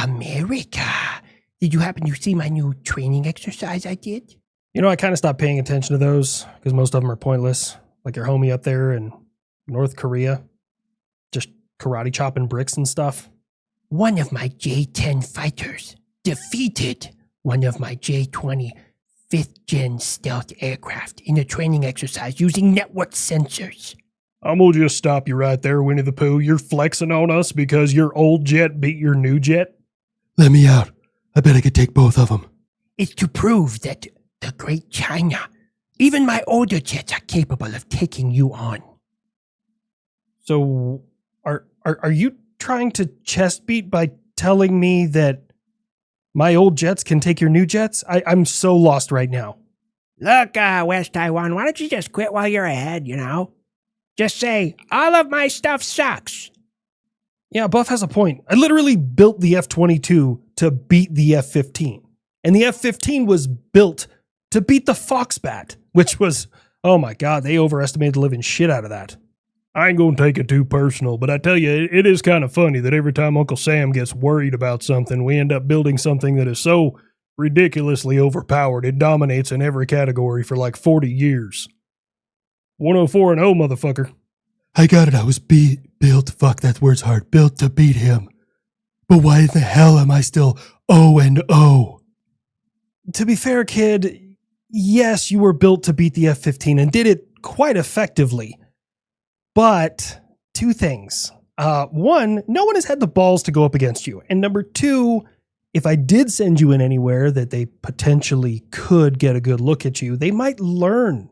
America. Did you happen to see my new training exercise I did? You know, I kind of stopped paying attention to those because most of them are pointless. Like your homie up there in North Korea, just karate chopping bricks and stuff. One of my J-10 fighters defeated one of my J-20 5th-gen stealth aircraft in a training exercise using network sensors. I'm gonna just stop you right there, Winnie the Pooh. You're flexing on us because your old jet beat your new jet? Let me out. I bet I could take both of them. It's to prove that the great China, even my older jets, are capable of taking you on. So, are you trying to chest beat by telling me that my old jets can take your new jets? I'm so lost right now. Look, West Taiwan, why don't you just quit while you're ahead, you know? Just say, all of my stuff sucks. Yeah, Buff has a point. I literally built the F-22 to beat the F-15. And the F-15 was built to beat the Foxbat, which was, oh my god, they overestimated the living shit out of that. I ain't gonna take it too personal, but I tell you, it is kind of funny that every time Uncle Sam gets worried about something, we end up building something that is so ridiculously overpowered, it dominates in every category for like 40 years. 104 and 0, motherfucker. I got it. I was built, fuck, that word's hard, built to beat him. But why the hell am I still 0-0? To be fair, kid, yes, you were built to beat the F-15 and did it quite effectively. But two things. One, no one has had the balls to go up against you. And number two, if I did send you in anywhere that they potentially could get a good look at you, they might learn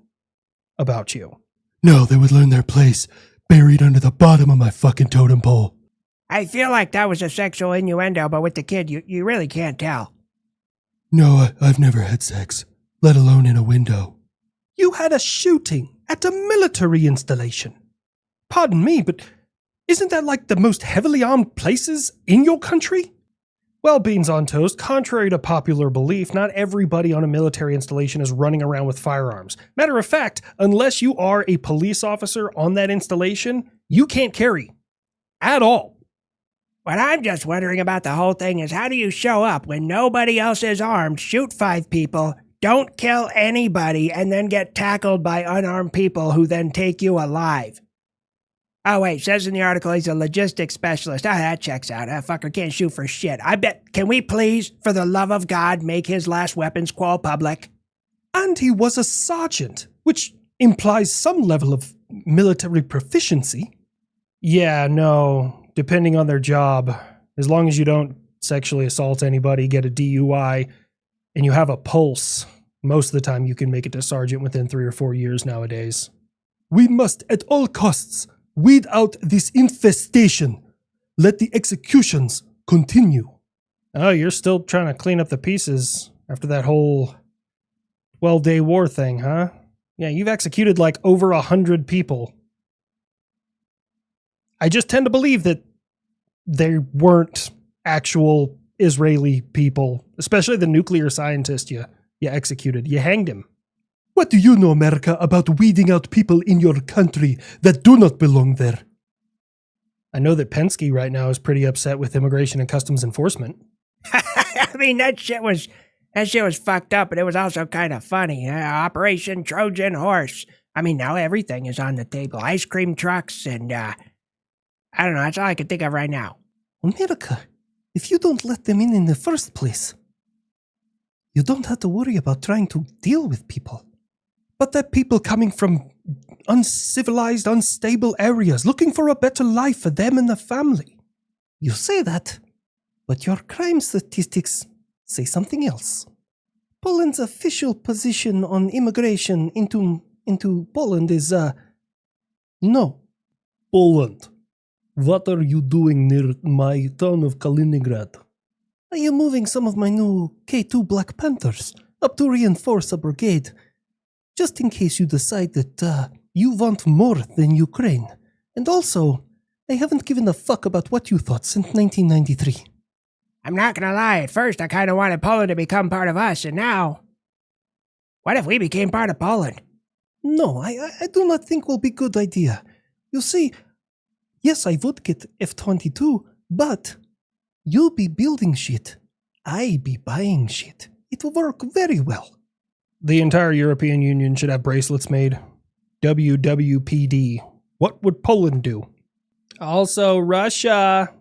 about you. No, they would learn their place, buried under the bottom of my fucking totem pole. I feel like that was a sexual innuendo, but with the kid, you really can't tell. No, I've never had sex, let alone in a window. You had a shooting at a military installation. Pardon me, but isn't that like the most heavily armed places in your country? Well, beans on toast, contrary to popular belief, not everybody on a military installation is running around with firearms. Matter of fact, unless you are a police officer on that installation, you can't carry. At all. What I'm just wondering about the whole thing is, how do you show up when nobody else is armed, shoot 5 people, don't kill anybody, and then get tackled by unarmed people who then take you alive? Oh, wait, says in the article he's a logistics specialist. Ah, that checks out. That fucker can't shoot for shit. I bet, can we please, for the love of God, make his last weapons qual public? And he was a sergeant, which implies some level of military proficiency. Yeah, no, depending on their job, as long as you don't sexually assault anybody, get a DUI, and you have a pulse, most of the time you can make it to sergeant within 3 or 4 years nowadays. We must, at all costs, weed out this infestation. Let the executions continue. Oh, you're still trying to clean up the pieces after that whole 12-day war thing, huh? Yeah, you've executed like over 100 people. I just tend to believe that they weren't actual Israeli people, especially the nuclear scientist you executed. You hanged him. What do you know, America, about weeding out people in your country that do not belong there? I know that Penske right now is pretty upset with Immigration and Customs Enforcement. I mean, that shit was fucked up, but it was also kind of funny. Operation Trojan Horse. I mean, now everything is on the table. Ice cream trucks and, I don't know, that's all I can think of right now. America, if you don't let them in the first place, you don't have to worry about trying to deal with people. But they're people coming from uncivilized, unstable areas, looking for a better life for them and their family. You say that, but your crime statistics say something else. Poland's official position on immigration into Poland is, no. Poland, what are you doing near my town of Kaliningrad? I am moving some of my new K2 Black Panthers up to reinforce a brigade, just in case you decide that you want more than Ukraine. And also, I haven't given a fuck about what you thought since 1993. I'm not gonna lie, at first I kind of wanted Poland to become part of us, and now, what if we became part of Poland? No, I do not think will be a good idea. You see, yes, I would get F-22, but You be building shit. I be buying shit. It will work very well. The entire European Union should have bracelets made. WWPD. What would Poland do? Also, Russia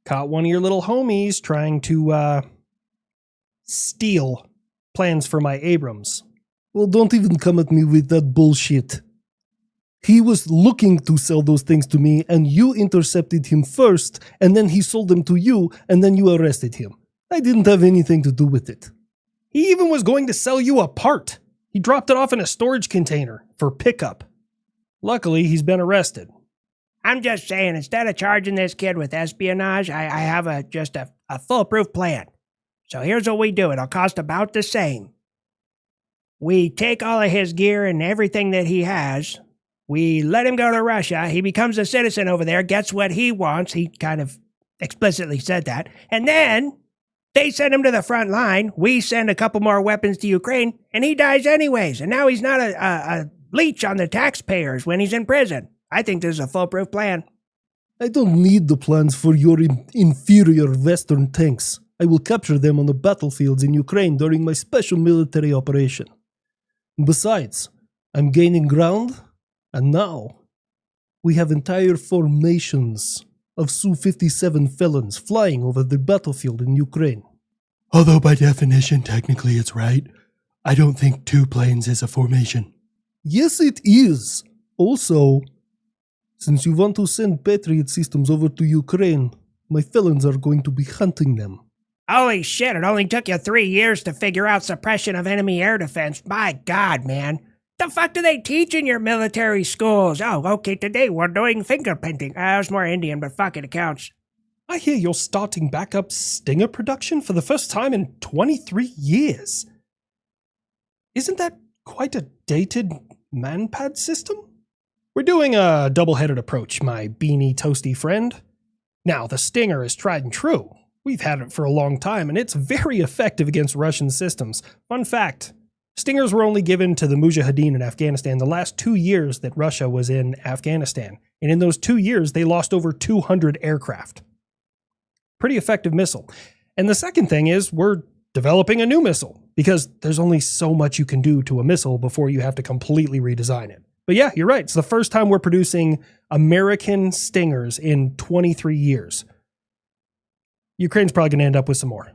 caught one of your little homies trying to, steal plans for my Abrams. Well, don't even come at me with that bullshit. He was looking to sell those things to me, and you intercepted him first, and then he sold them to you, and then you arrested him. I didn't have anything to do with it. He even was going to sell you a part. He dropped it off in a storage container for pickup. Luckily, he's been arrested. I'm just saying, instead of charging this kid with espionage, I have a foolproof plan. So here's what we do. It'll cost about the same. We take all of his gear and everything that he has. We let him go to Russia. He becomes a citizen over there, gets what he wants. He kind of explicitly said that. And then they send him to the front line. We send a couple more weapons to Ukraine, and he dies anyways. And now he's not a leech on the taxpayers when he's in prison. I think this is a foolproof plan. I don't need the plans for your inferior Western tanks. I will capture them on the battlefields in Ukraine during my special military operation. Besides, I'm gaining ground, and now we have entire formations of Su-57 felons flying over the battlefield in Ukraine. Although by definition, technically it's right, I don't think 2 planes is a formation. Yes, it is. Also, since you want to send Patriot systems over to Ukraine, my felons are going to be hunting them. Holy shit, it only took you 3 years to figure out suppression of enemy air defense. My God, man. The fuck do they teach in your military schools? Oh, okay, today we're doing fingerprinting. I was more Indian, but fuck it, it counts. I hear you're starting back up Stinger production for the first time in 23 years. Isn't that quite a dated manpad system? We're doing a double-headed approach, my beanie toasty friend. Now, the Stinger is tried and true. We've had it for a long time, and it's very effective against Russian systems. Fun fact, Stingers were only given to the Mujahideen in Afghanistan the last 2 years that Russia was in Afghanistan. And in those 2 years, they lost over 200 aircraft. Pretty effective missile. And the second thing is we're developing a new missile, because there's only so much you can do to a missile before you have to completely redesign it. But yeah, you're right. It's the first time we're producing American Stingers in 23 years. Ukraine's probably going to end up with some more.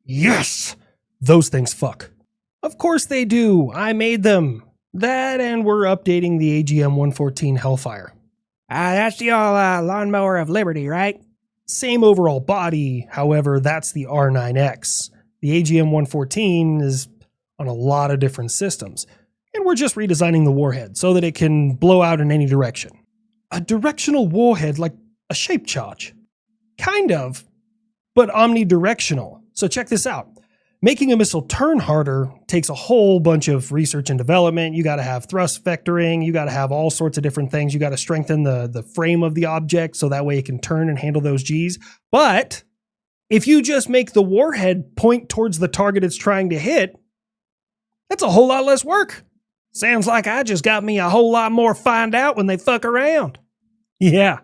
Yes! Those things fuck. Of course they do. I made them. That, and we're updating the AGM-114 Hellfire. That's the old lawnmower of liberty, right? Same overall body, however, that's the R9X. The AGM-114 is on a lot of different systems. And we're just redesigning the warhead so that it can blow out in any direction. A directional warhead like a shape charge. Kind of, but omnidirectional. So check this out. Making a missile turn harder takes a whole bunch of research and development. You got to have thrust vectoring. You got to have all sorts of different things. You got to strengthen the frame of the object so that way it can turn and handle those Gs. But if you just make the warhead point towards the target it's trying to hit, that's a whole lot less work. Sounds like I just got me a whole lot more find out when they fuck around. Yeah.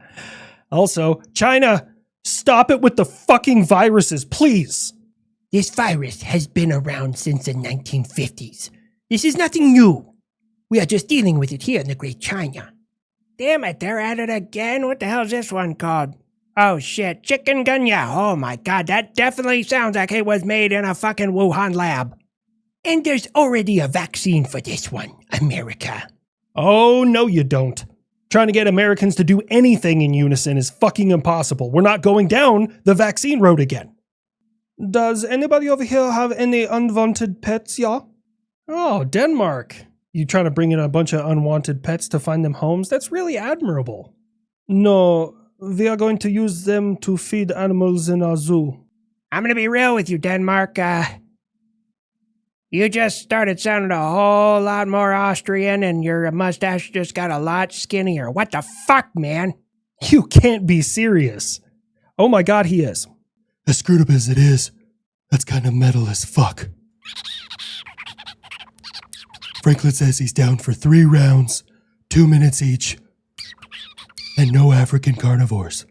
Also, China, stop it with the fucking viruses, please. This virus has been around since the 1950s. This is nothing new. We are just dealing with it here in the Great China. Damn it, they're at it again. What the hell's this one called? Oh shit, chikungunya. Oh my God, that definitely sounds like it was made in a fucking Wuhan lab. And there's already a vaccine for this one, America. Oh, no you don't. Trying to get Americans to do anything in unison is fucking impossible. We're not going down the vaccine road again. Does anybody over here have any unwanted pets, y'all? Oh, Denmark. You trying to bring in a bunch of unwanted pets to find them homes? That's really admirable. No, we are going to use them to feed animals in our zoo. I'm gonna be real with you, Denmark. You just started sounding a whole lot more Austrian, and your mustache just got a lot skinnier. What the fuck, man? You can't be serious. Oh my God, he is. As screwed up as it is, that's kind of metal as fuck. Franklin says he's down for 3 rounds, 2 minutes each, and no African carnivores.